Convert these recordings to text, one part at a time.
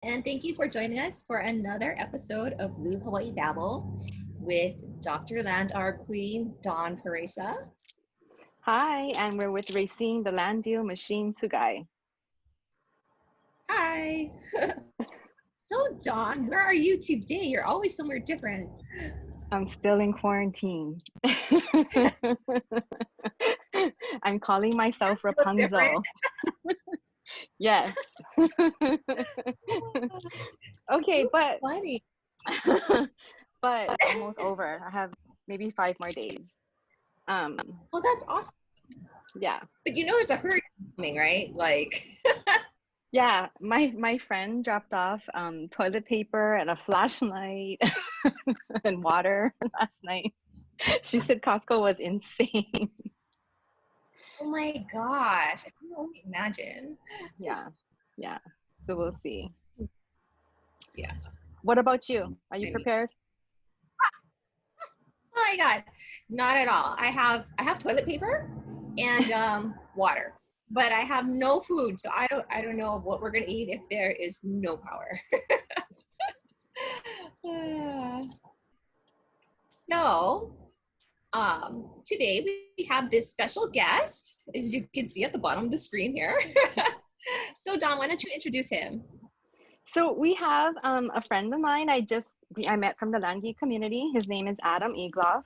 And thank you for joining us for another episode of Blue Hawaii Babble with Dr. Land, our queen, Dawn Paresa. Hi, and we're with Racing the Land Deal Machine Sugai. Hi. So, Dawn, where are you today? You're always somewhere different. I'm still in quarantine. I'm calling myself So different. Rapunzel. Yes. Okay, So but funny. but almost over. I have maybe 5 more days. Um, Oh, that's awesome. yeah. But there's a hurricane coming, right? Yeah, my friend dropped off toilet paper and a flashlight and water last night. She said Costco was insane. Oh my gosh. I can only imagine. Yeah, yeah. So we'll see. Yeah. What about you? Are you I mean, prepared? oh my God. Not at all. I have toilet paper and water. But I have no food, so I don't know what we're gonna eat if there is no power. So today we have this special guest, as you can see at the bottom of the screen here. So Don, why don't you introduce him? So we have a friend of mine. I met from the Langi community. His name is Adam Egloff.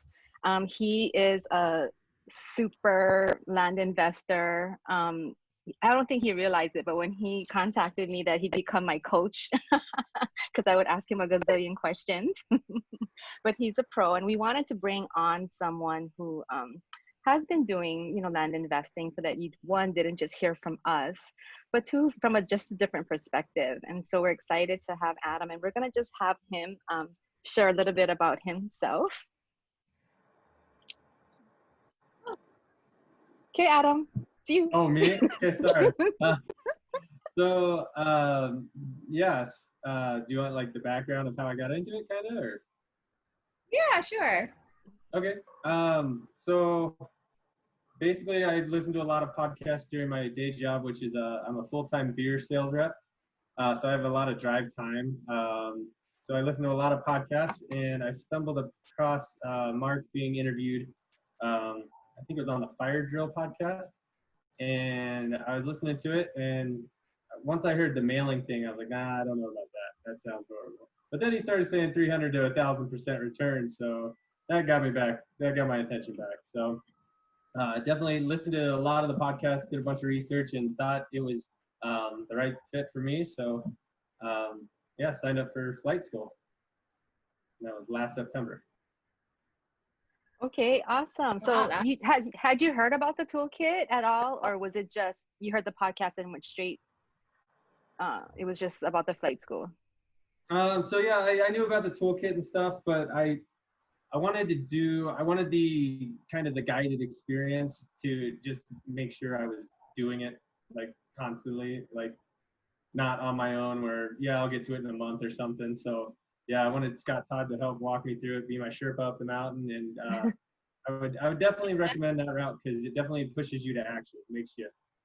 He is a super land investor. I don't think he realized it, but when he contacted me that he'd become my coach, because I would ask him a gazillion questions. But he's a pro, and we wanted to bring on someone who has been doing, land investing, so that you one didn't just hear from us, but two from a just a different perspective. And so we're excited to have Adam, and we're gonna just have him share a little bit about himself. Okay, Adam, see you. Oh, me? Okay, sorry. So, yes. Do you want like the background of how I got into it, kind of? Or Yeah, sure. okay. So basically, I listen to a lot of podcasts during my day job, which is I'm a full-time beer sales rep. So I have a lot of drive time. So I listen to a lot of podcasts, and I stumbled across Mark being interviewed. I think it was on the Fire Drill podcast, and I was listening to it, and once I heard the mailing thing, I was like, nah, I don't know about that. That sounds horrible. But then he started saying 300 to 1,000% return, so that got me back. That got my attention back. So definitely listened to a lot of the podcasts, did a bunch of research, and thought it was the right fit for me. So yeah, signed up for flight school. And that was last September. Okay, awesome. Wow, So you had you heard about the toolkit at all, or was it just you heard the podcast and went straight? It was just about the flight school. So yeah, I knew about the toolkit and stuff, but I wanted the kind of the guided experience to just make sure I was doing it like constantly, like not on my own where, yeah, I'll get to it in a month or something. So yeah, I wanted Scott Todd to help walk me through it, be my Sherpa up the mountain. And I would definitely recommend that route because it definitely pushes you to action. It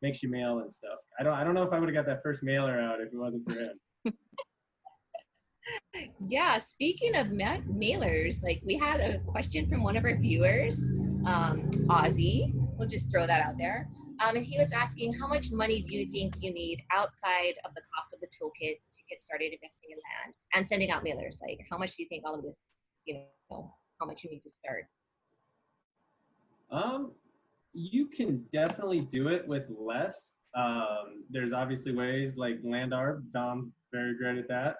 makes you mail and stuff. I don't know if I would have got that first mailer out if it wasn't for him. yeah. Speaking of mailers, like we had a question from one of our viewers, Ozzy. We'll just throw that out there. And he was asking, how much money do you think you need outside of the cost of the toolkit to get started investing in land and sending out mailers? Like, how much do you think all of this, how much you need to start? Um, you can definitely do it with less. There's obviously ways like land arb. Dom's very great at that.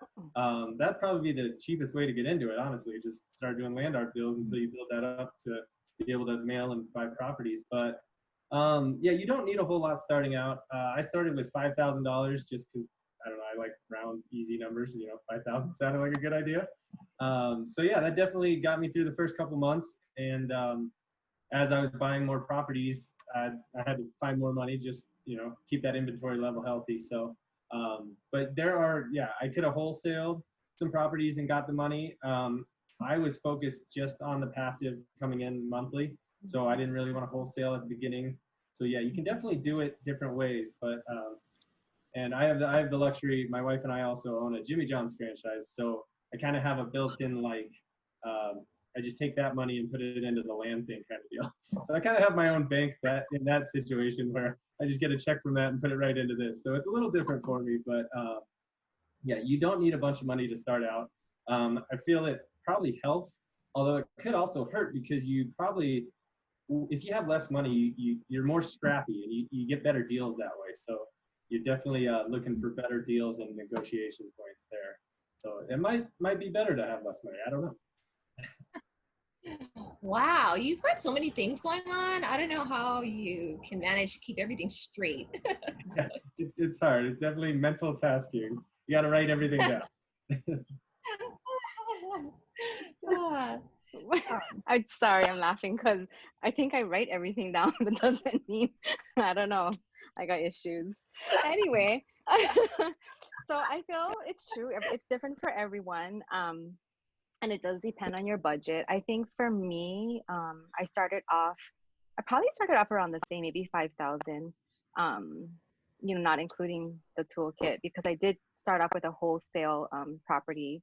That'd probably be the cheapest way to get into it, honestly. Just start doing land arb deals until you build that up to be able to mail and buy properties. But yeah, you don't need a whole lot starting out. I started with $5,000 just because I don't know. I like round easy numbers. 5,000 sounded like a good idea. So yeah, that definitely got me through the first couple months. And as I was buying more properties, I had to find more money, just, keep that inventory level healthy. So, but yeah, I could have wholesaled some properties and got the money. I was focused just on the passive coming in monthly. So I didn't really want to wholesale at the beginning. So yeah, you can definitely do it different ways, but And I have the luxury. My wife and I also own a Jimmy John's franchise, so I kind of have a built-in like I just take that money and put it into the land thing kind of deal. So I kind of have my own bank that in that situation where I just get a check from that and put it right into this. So it's a little different for me, but yeah, you don't need a bunch of money to start out. I feel it probably helps, although it could also hurt because you probably, if you have less money, you're more scrappy and you get better deals that way. So you're definitely looking for better deals and negotiation points there. So it might be better to have less money. I don't know. Wow, you've got so many things going on. I don't know how you can manage to keep everything straight. Yeah, it's hard. It's definitely mental tasking. You got to write everything down. Ah, I'm sorry, I'm laughing because I think I write everything down, but doesn't mean I don't know. I got issues. Anyway, so I feel it's true. It's different for everyone, and it does depend on your budget. I think for me, I started off. I probably started off around the same, maybe 5,000. Um, not including the toolkit because I did start off with a wholesale property,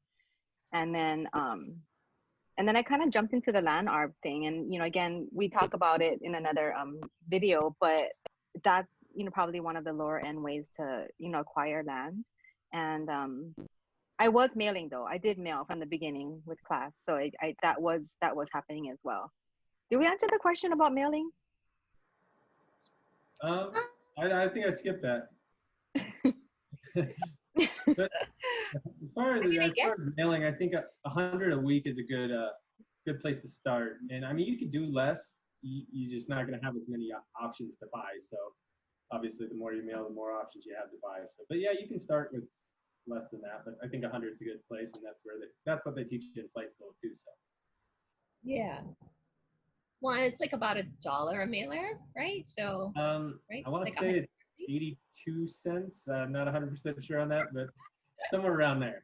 and then I kind of jumped into the land arb thing. And, again, we talk about it in another video, but that's, probably one of the lower end ways to, acquire land. And I was mailing though. I did mail from the beginning with class. So that was happening as well. Did we answer the question about mailing? Um, I think I skipped that. But I mean, I as guess far as mailing, I think 100 a week is a good place to start. And I mean, you could do less. You're just not going to have as many options to buy. So obviously, the more you mail, the more options you have to buy. So, but yeah, you can start with less than that. But I think 100 is a good place, and that's what they teach you in flight school too. So yeah. Well, it's like about $1 a mailer, right? So, right, I want to like say it's 82 cents. I'm not 100% sure on that, but somewhere around there.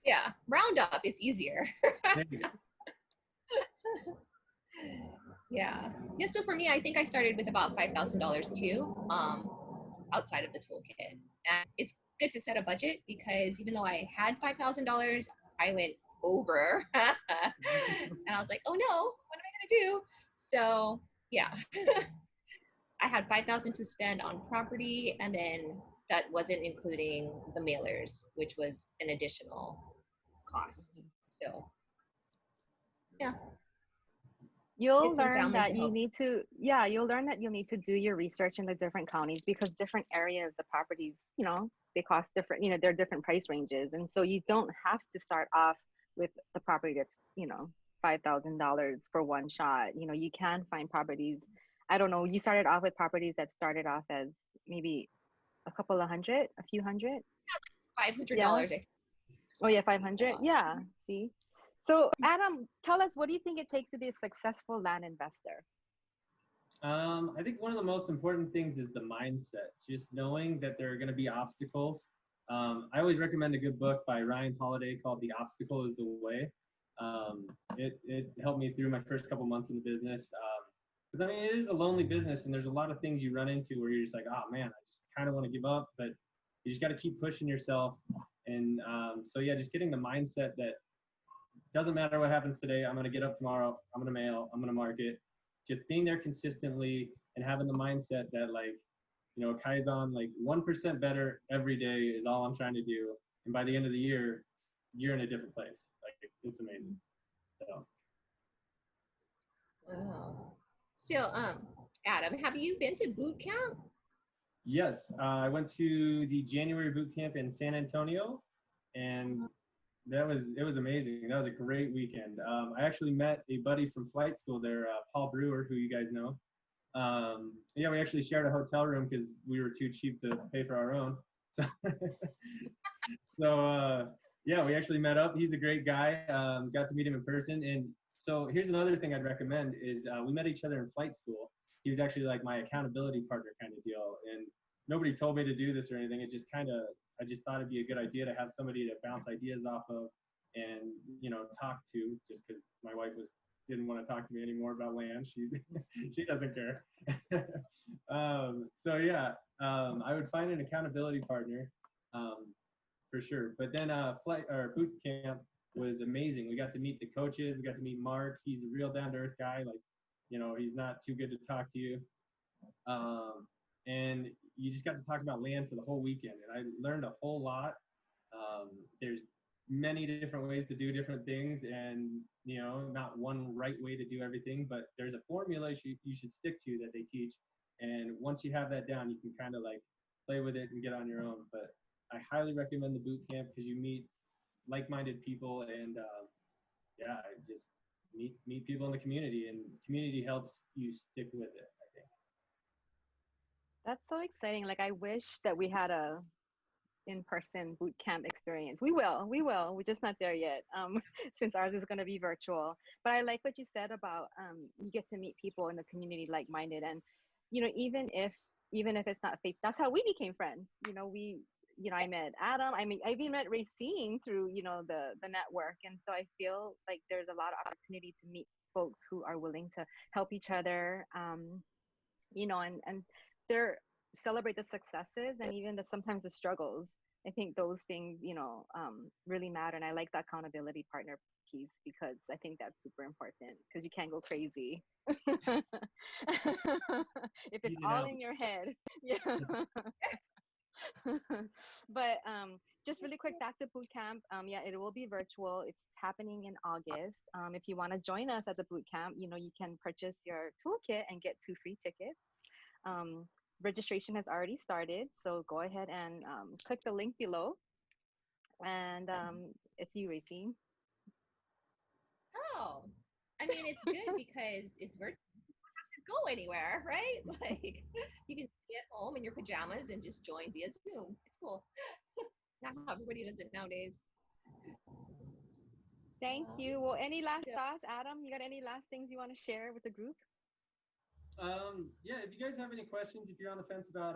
yeah, round up. It's easier. There you go. Yeah. Yeah. So for me, I think I started with about $5,000 too, outside of the toolkit. And it's good to set a budget because even though I had $5,000, I went over, and I was like, oh no, what am I gonna do? So yeah, I had 5,000 to spend on property, and then that wasn't including the mailers, which was an additional cost. So yeah, You'll get some learn family to that you help. need to, yeah, you'll learn that you'll need to do your research in the different counties because different areas, the properties, they cost different, they're different price ranges. And so you don't have to start off with the property that's, $5,000 for one shot. You can find properties. I don't know. You started off with properties that started off as maybe a couple of hundred, a few hundred. Yeah. $500. Oh yeah, 500. Yeah. See. So Adam, tell us, what do you think it takes to be a successful land investor? I think one of the most important things is the mindset, just knowing that there are going to be obstacles. I always recommend a good book by Ryan Holiday called The Obstacle is the Way. It helped me through my first couple months in the business. Because I mean, it is a lonely business and there's a lot of things you run into where you're just like, oh man, I just kind of want to give up, but you just got to keep pushing yourself. And so yeah, just getting the mindset that doesn't matter what happens today. I'm going to get up tomorrow. I'm going to mail. I'm going to market. Just being there consistently and having the mindset that like, Kaizen, like 1% better every day is all I'm trying to do. And by the end of the year, you're in a different place. Like it's amazing. So. Wow. So, Adam, have you been to boot camp? Yes, I went to the January boot camp in San Antonio, and it was amazing. That was a great weekend. I actually met a buddy from flight school there, Paul Brewer, who you guys know. Yeah, we actually shared a hotel room because we were too cheap to pay for our own. So, yeah, we actually met up. He's a great guy. Got to meet him in person. And so here's another thing I'd recommend is we met each other in flight school. He was actually like my accountability partner kind of deal. And nobody told me to do this or anything. It just I just thought it'd be a good idea to have somebody to bounce ideas off of and, talk to, just because my wife didn't want to talk to me anymore about land. She doesn't care. So yeah, I would find an accountability partner, um, for sure. But then flight or boot camp was amazing. We got to meet the coaches. We got to meet Mark. He's a real down to earth guy. Like, he's not too good to talk to you. And you just got to talk about land for the whole weekend. And I learned a whole lot. There's many different ways to do different things, and not one right way to do everything, but there's a formula you should stick to that they teach. And once you have that down, you can kind of like play with it and get on your own. But I highly recommend the boot camp because you meet like-minded people, and yeah, just meet people in the community, and community helps you stick with it, I think. That's so exciting. Like I wish that we had a in-person boot camp experience. We will. We're just not there yet. Since ours is going to be virtual. But I like what you said about you get to meet people in the community like-minded, and even if it's not face, that's how we became friends. I met Adam. I mean, I even met Racine through the network, and so I feel like there's a lot of opportunity to meet folks who are willing to help each other. And they're celebrate the successes and even sometimes the struggles. I think those things, really matter. And I like the accountability partner piece because I think that's super important because you can't go crazy if it's Eat it all out. in your head. Yeah. But just really quick back to boot camp. Yeah, it will be virtual. It's happening in August. If you want to join us at the boot camp, you can purchase your toolkit and get 2 free tickets. um, Registration has already started, so go ahead and click the link below. And it's you, Racine. Oh, I mean, it's good because it's virtual. You don't have to go anywhere, right? Like you can be at home in your pajamas and just join via Zoom. It's cool. Not how everybody does it nowadays. Thank you. Well, any last So, thoughts, Adam? You got any last things you want to share with the group? Yeah, if you guys have any questions, if you're on the fence about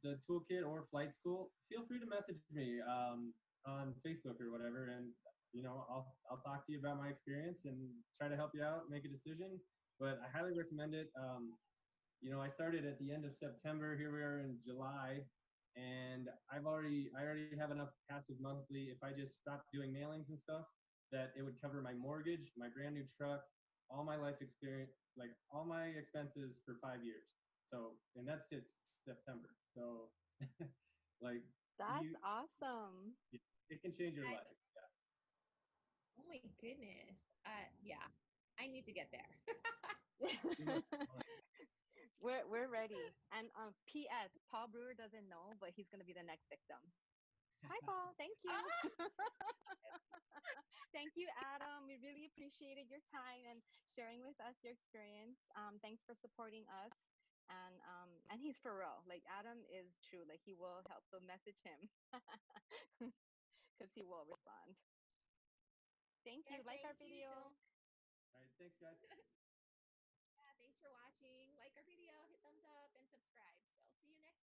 the toolkit or flight school, feel free to message me on Facebook or whatever, and I'll talk to you about my experience and try to help you out, make a decision. But I highly recommend it. I started at the end of September. Here we are in July, and I already have enough passive monthly. If I just stopped doing mailings and stuff, that it would cover my mortgage, my brand new truck, all my life experience, like all my expenses for 5 years. So, and that's since September. So, like That's you, awesome. it can change your I, life. oh my goodness. Yeah, I need to get there. Yeah. We're ready. And P.S. Paul Brewer doesn't know, but he's gonna be the next victim. Hi, Paul. Thank you. Ah, Thank you, Adam. We really appreciated your time and sharing with us your experience. Thanks for supporting us. And he's for real. Like Adam is true. Like he will help. So message him because he will respond. Thank you. yes, Like our thank you so video. much. All right, thanks, guys. Yeah, thanks for watching. Like our video, hit thumbs up, and subscribe. So see you next